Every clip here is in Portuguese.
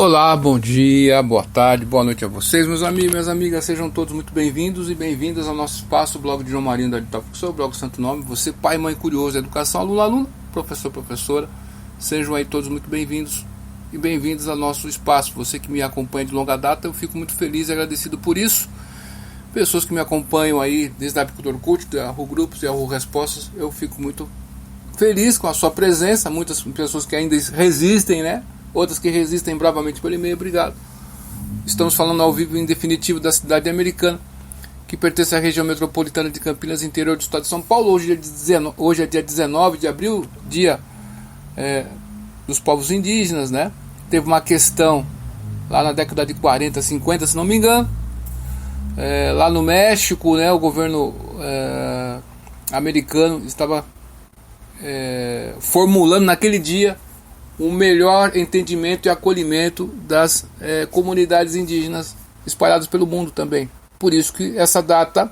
Olá, bom dia, boa tarde, boa noite a vocês, meus amigos e minhas amigas. Sejam todos muito bem-vindos e bem-vindas ao nosso espaço, o blog de João Marinho da Tópico Show, blog Santo Nome. Você, pai, mãe, curioso, educação, aluno, aluna, professor, professora, sejam aí todos muito bem-vindos e bem-vindos ao nosso espaço. Você que me acompanha de longa data, eu fico muito feliz e agradecido por isso. Pessoas que me acompanham aí desde a época do Orkut, da Yahoo Grupos e Yahoo Respostas, eu fico muito feliz com a sua presença. Muitas pessoas que ainda resistem, né? Outras que resistem bravamente pelo e-mail, obrigado. Estamos falando ao vivo em definitivo da cidade americana, que pertence à região metropolitana de Campinas, interior do estado de São Paulo. Hoje é dia 19 de abril, dia dos povos indígenas, né? Teve uma questão lá na década de 40, 50, se não me engano, lá no México, né? O governo americano estava formulando naquele dia um melhor entendimento e acolhimento das comunidades indígenas espalhadas pelo mundo também. Por isso que essa data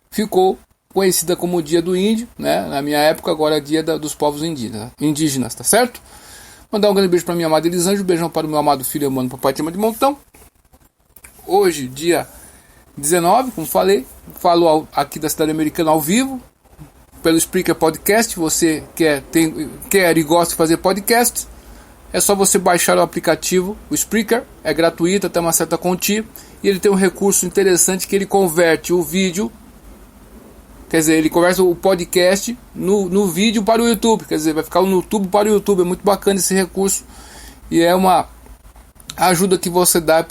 ficou conhecida como o Dia do Índio, né? Na minha época, agora é Dia dos Povos Indígenas, tá certo? Mandar um grande beijo para minha amada Elisângela, um beijão para o meu amado filho, mano, papai te ama de montão. Hoje, dia 19, como falei, falo aqui da cidade americana ao vivo, pelo Spreaker Podcast. Você quer e gosta de fazer podcast, é só você baixar o aplicativo, o Spreaker, é gratuito até uma certa quantia, e ele tem um recurso interessante que ele converte o vídeo, quer dizer, ele converte o podcast no vídeo para o YouTube, quer dizer, vai ficar no YouTube para o YouTube. É muito bacana esse recurso e é uma ajuda que você dá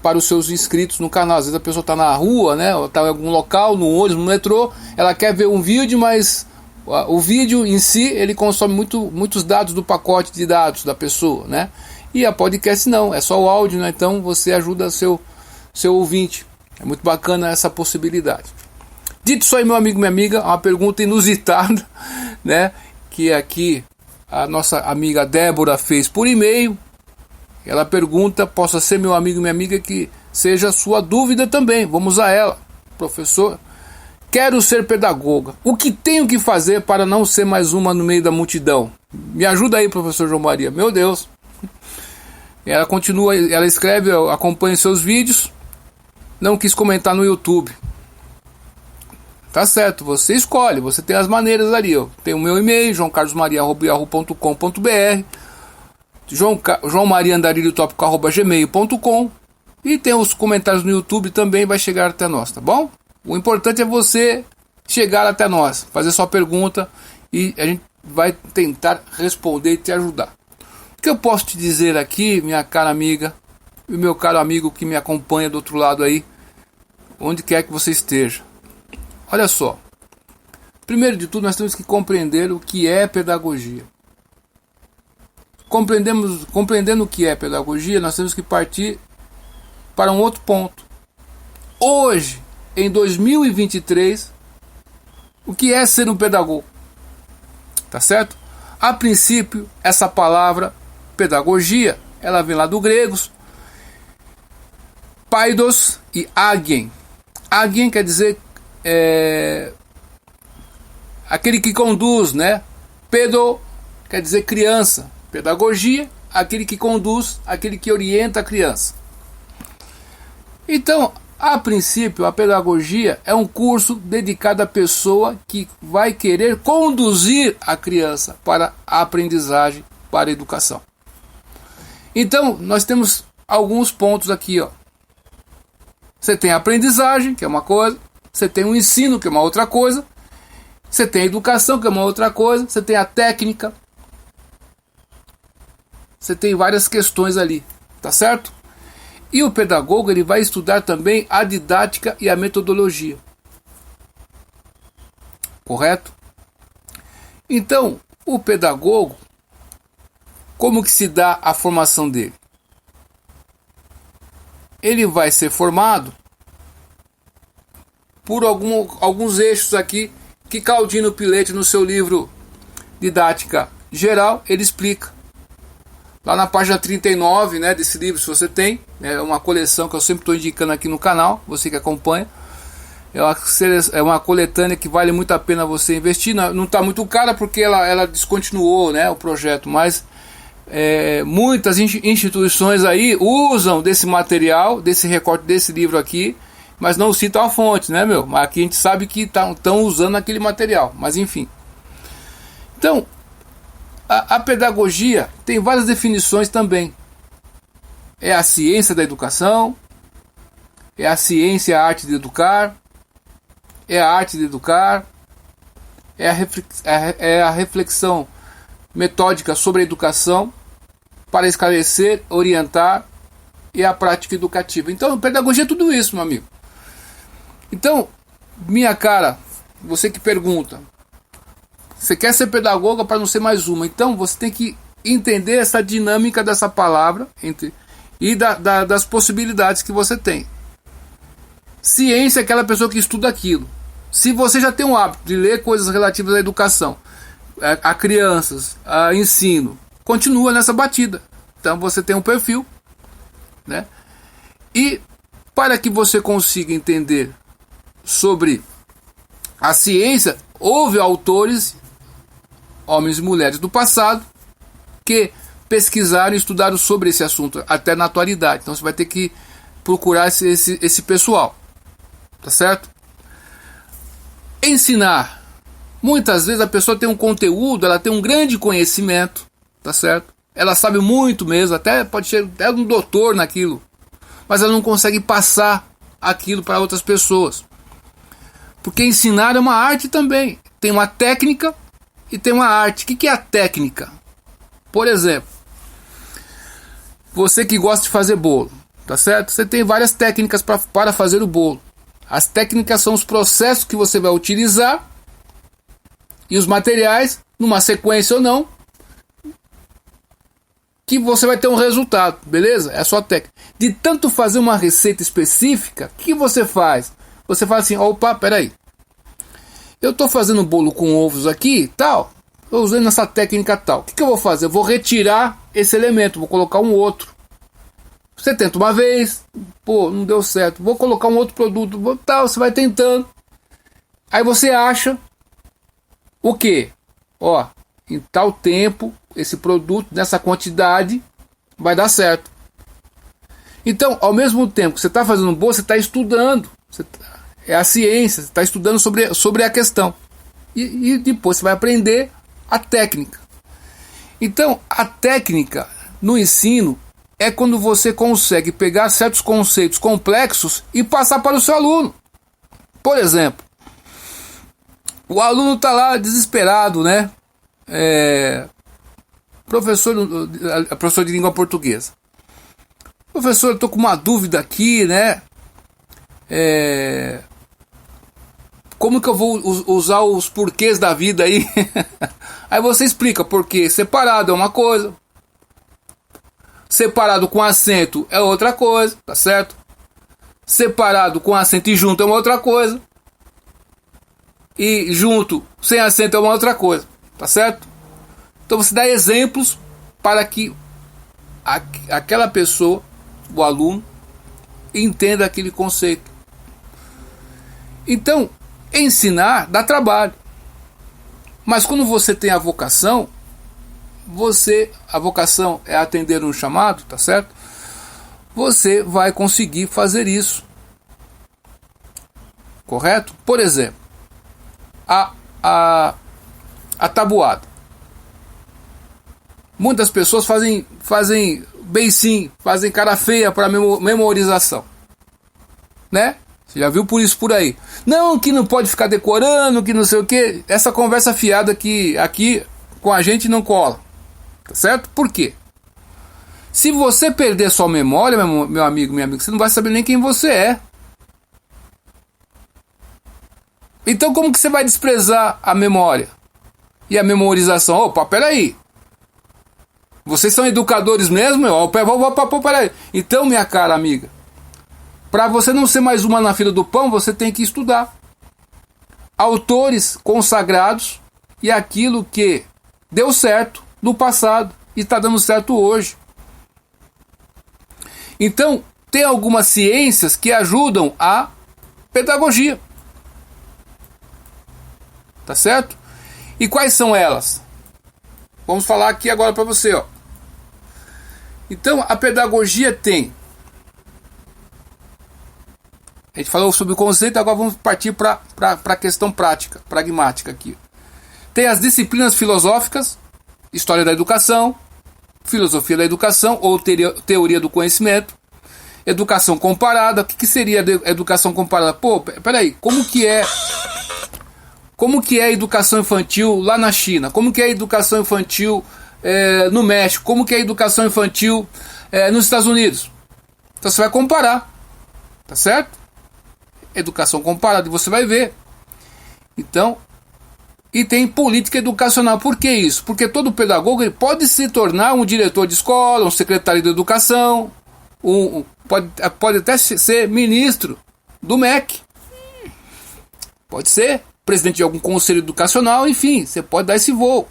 para os seus inscritos no canal. Às vezes a pessoa está na rua, né, ou está em algum local, no ônibus, no metrô, ela quer ver um vídeo, mas o vídeo em si, ele consome muitos dados do pacote de dados da pessoa, né? E a podcast não, é só o áudio, né? Então você ajuda seu ouvinte. É muito bacana essa possibilidade. Dito isso aí, meu amigo, minha amiga, uma pergunta inusitada, né? Que aqui a nossa amiga Débora fez por e-mail. Ela pergunta, possa ser meu amigo e minha amiga, que seja sua dúvida também. Vamos a ela. Professor, quero ser pedagoga. O que tenho que fazer para não ser mais uma no meio da multidão? Me ajuda aí, professor João Maria. Meu Deus. Ela continua, ela escreve, acompanha seus vídeos. Não quis comentar no YouTube. Tá certo, você escolhe, você tem as maneiras ali. Tem o meu e-mail, joaocarlosmaria@yahoo.com.br, joaomariandarilhotópico@gmail.com, e tem os comentários no YouTube também, vai chegar até nós, tá bom? O importante é você chegar até nós, fazer sua pergunta e a gente vai tentar responder e te ajudar. O que eu posso te dizer aqui, minha cara amiga e meu caro amigo que me acompanha do outro lado aí, onde quer que você esteja? Olha só, primeiro de tudo nós temos que compreender o que é pedagogia. Compreendendo o que é pedagogia, nós temos que partir para um outro ponto. Hoje, em 2023, o que é ser um pedagogo? Tá certo? A princípio, essa palavra pedagogia, ela vem lá do grego, paidos e agien. Agien quer dizer aquele que conduz, né? Pedo quer dizer criança. Pedagogia, aquele que conduz, aquele que orienta a criança. Então, a princípio, a pedagogia é um curso dedicado à pessoa que vai querer conduzir a criança para a aprendizagem, para a educação. Então, nós temos alguns pontos aqui, ó. Você tem a aprendizagem, que é uma coisa. Você tem o ensino, que é uma outra coisa. Você tem a educação, que é uma outra coisa. Você tem a técnica. Você tem várias questões ali, tá certo? E o pedagogo, ele vai estudar também a didática e a metodologia. Correto? Então, o pedagogo, como que se dá a formação dele? Ele vai ser formado por alguns eixos aqui que Claudino Pilete, no seu livro Didática Geral, ele explica. Lá na página 39, né, desse livro, se você tem, é uma coleção que eu sempre estou indicando aqui no canal, você que acompanha, é uma coletânea que vale muito a pena você investir. Não está muito cara porque ela descontinuou, né, o projeto, mas muitas instituições aí usam desse material, desse recorte desse livro aqui, mas não citam a fonte, né, meu? Mas aqui a gente sabe que estão usando aquele material, mas enfim. Então, a pedagogia tem várias definições também. É a ciência da educação, é a ciência, a arte de educar, é a arte de educar, é a reflexão metódica sobre a educação para esclarecer, orientar e a prática educativa. Então, pedagogia é tudo isso, meu amigo. Então, minha cara, você que pergunta, você quer ser pedagoga para não ser mais uma, então você tem que entender essa dinâmica dessa palavra e das possibilidades que você tem. Ciência é aquela pessoa que estuda aquilo. Se você já tem o hábito de ler coisas relativas à educação, a crianças, a ensino, continua nessa batida. Então você tem um perfil, né? E para que você consiga entender sobre a ciência, houve autores, homens e mulheres do passado, que pesquisaram e estudaram sobre esse assunto até na atualidade. Então você vai ter que procurar esse pessoal, tá certo? Ensinar. Muitas vezes a pessoa tem um conteúdo, ela tem um grande conhecimento, tá certo? Ela sabe muito mesmo, até pode ser até um doutor naquilo, mas ela não consegue passar aquilo para outras pessoas. Porque ensinar é uma arte também. Tem uma técnica e tem uma arte. O que é a técnica? Por exemplo, você que gosta de fazer bolo, tá certo? Você tem várias técnicas para fazer o bolo. As técnicas são os processos que você vai utilizar e os materiais, numa sequência ou não, que você vai ter um resultado, beleza? É a sua técnica. De tanto fazer uma receita específica, o que você faz? Você fala assim, opa, peraí. Eu estou fazendo bolo com ovos aqui, tal. Eu usando essa técnica tal. O que eu vou fazer? Eu vou retirar esse elemento, vou colocar um outro. Você tenta uma vez, pô, não deu certo. Vou colocar um outro produto, tal, você vai tentando. Aí você acha o quê? Ó, em tal tempo, esse produto, nessa quantidade, vai dar certo. Então, ao mesmo tempo que você está fazendo um bolo, você está estudando. É a ciência, você está estudando sobre a questão. E depois você vai aprender a técnica. Então, a técnica no ensino é quando você consegue pegar certos conceitos complexos e passar para o seu aluno. Por exemplo, o aluno está lá desesperado, né? Professor de língua portuguesa. Professor, eu estou com uma dúvida aqui, né? Como que eu vou usar os porquês da vida aí? Aí você explica, porque separado é uma coisa, separado com acento é outra coisa, tá certo? Separado com acento e junto é uma outra coisa. E junto, sem acento é uma outra coisa, tá certo? Então você dá exemplos para que aquela pessoa, o aluno, entenda aquele conceito. Então, ensinar dá trabalho. Mas quando você tem a vocação, a vocação é atender um chamado, tá certo? Você vai conseguir fazer isso. Correto? Por exemplo, a tabuada. Muitas pessoas fazem beicinho, fazem cara feia para memorização, né? Você já viu por isso por aí? Não, que não pode ficar decorando, que não sei o que. Essa conversa fiada que aqui com a gente não cola, tá certo? Por quê? Se você perder sua memória, meu amigo, minha amiga, você não vai saber nem quem você é. Então como que você vai desprezar a memória e a memorização? Opa, peraí. Vocês são educadores mesmo? Peraí. Então, minha cara amiga, para você não ser mais uma na fila do pão, você tem que estudar autores consagrados e aquilo que deu certo no passado e está dando certo hoje. Então, tem algumas ciências que ajudam a pedagogia. Tá certo? E quais são elas? Vamos falar aqui agora para você, ó. Então a pedagogia tem. A gente falou sobre o conceito, agora vamos partir para a questão prática, pragmática aqui. Tem as disciplinas filosóficas, história da educação, filosofia da educação ou teoria do conhecimento, educação comparada. O que seria educação comparada? Pô, peraí, como que é a educação infantil lá na China? Como que é a educação infantil no México? Como que é a educação infantil nos Estados Unidos? Então você vai comparar, tá certo? Educação comparada, e você vai ver. Então, e tem política educacional. Por que isso? Porque todo pedagogo ele pode se tornar um diretor de escola, um secretário de educação, pode até ser ministro do MEC, pode ser presidente de algum conselho educacional, enfim, você pode dar esse voo.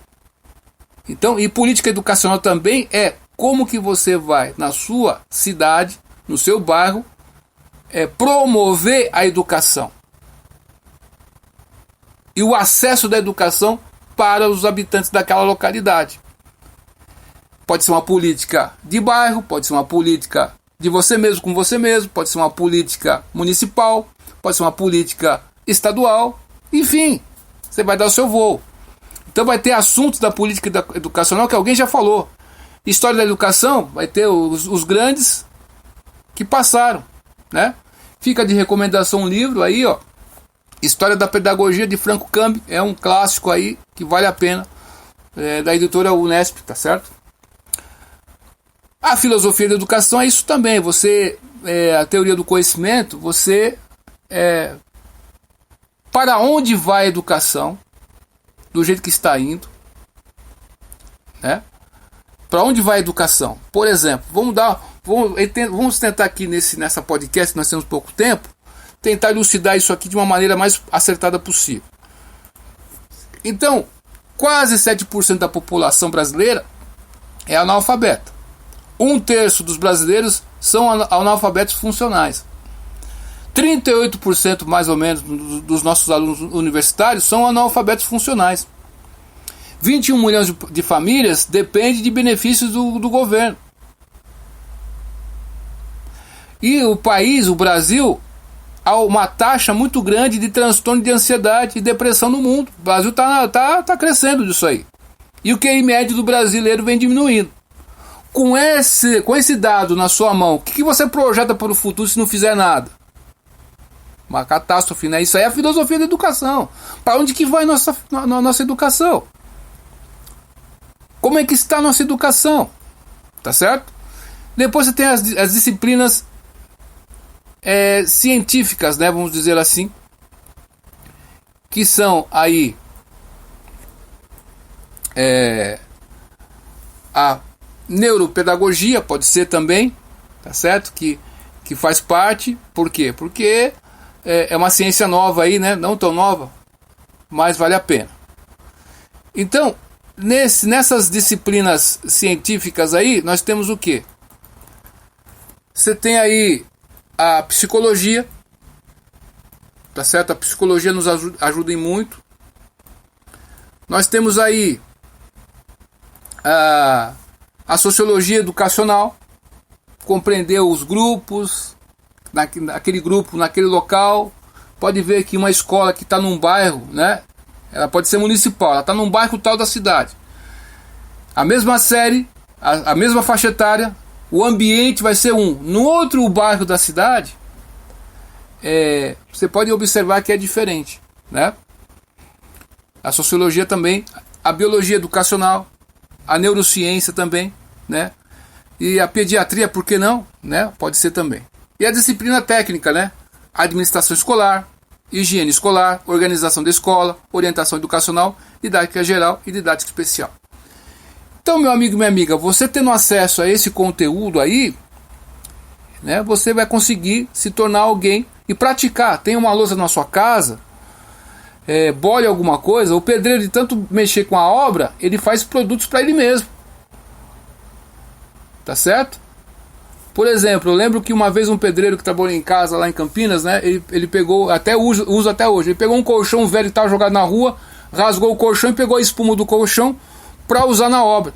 Então, e política educacional também é como que você vai na sua cidade, no seu bairro, promover a educação e o acesso da educação para os habitantes daquela localidade. Pode ser uma política de bairro, pode ser uma política de você mesmo com você mesmo, pode ser uma política municipal, pode ser uma política estadual, enfim, você vai dar o seu voo. Então vai ter assuntos da política educacional que alguém já falou. História da educação, vai ter os grandes que passaram, né? Fica de recomendação um livro aí, ó, História da Pedagogia de Franco Cambi, é um clássico aí que vale a pena, da editora Unesp, tá certo? A filosofia da educação é isso também, a teoria do conhecimento, para onde vai a educação, do jeito que está indo, né? Para onde vai a educação? Por exemplo, vamos tentar aqui nessa podcast, nós temos pouco tempo, tentar elucidar isso aqui de uma maneira mais acertada possível. Então, quase 7% da população brasileira é analfabeta. 1/3 dos brasileiros são analfabetos funcionais. 38% mais ou menos dos nossos alunos universitários são analfabetos funcionais. 21 milhões de famílias dependem de benefícios do governo. E o Brasil, há uma taxa muito grande de transtorno de ansiedade e depressão no mundo. O Brasil está crescendo disso aí. E o QI médio do brasileiro vem diminuindo. Com esse dado na sua mão, o que você projeta para o futuro se não fizer nada? Uma catástrofe, né? Isso aí é a filosofia da educação. Para onde que vai nossa educação? Como é que está a nossa educação? Tá certo? Depois você tem as disciplinas científicas, né? Vamos dizer assim. Que são aí a neuropedagogia, pode ser também, tá certo? Que faz parte. Por quê? Porque é uma ciência nova aí, né? Não tão nova, mas vale a pena. Então, nessas disciplinas científicas aí, nós temos o quê? Você tem aí a psicologia, tá certo? A psicologia nos ajuda em muito. Nós temos aí a sociologia educacional, compreender os grupos, naquele grupo, naquele local. Pode ver que uma escola que está num bairro, né? Ela pode ser municipal, ela está num bairro tal da cidade. A mesma série, a mesma faixa etária, o ambiente vai ser um. No outro bairro da cidade, você pode observar que é diferente, né? A sociologia também, a biologia educacional, a neurociência também, né? E a pediatria, por que não? Né? Pode ser também. E a disciplina técnica, né? Administração escolar, higiene escolar, organização da escola, orientação educacional, didática geral e didática especial. Então, meu amigo e minha amiga, você tendo acesso a esse conteúdo aí, né, você vai conseguir se tornar alguém e praticar. Tem uma louça na sua casa, bole alguma coisa, o pedreiro de tanto mexer com a obra, ele faz produtos para ele mesmo. Tá certo? Por exemplo, eu lembro que uma vez um pedreiro que trabalhou em casa lá em Campinas, né, ele pegou, usa até hoje, ele pegou um colchão velho que estava jogado na rua, rasgou o colchão e pegou a espuma do colchão para usar na obra.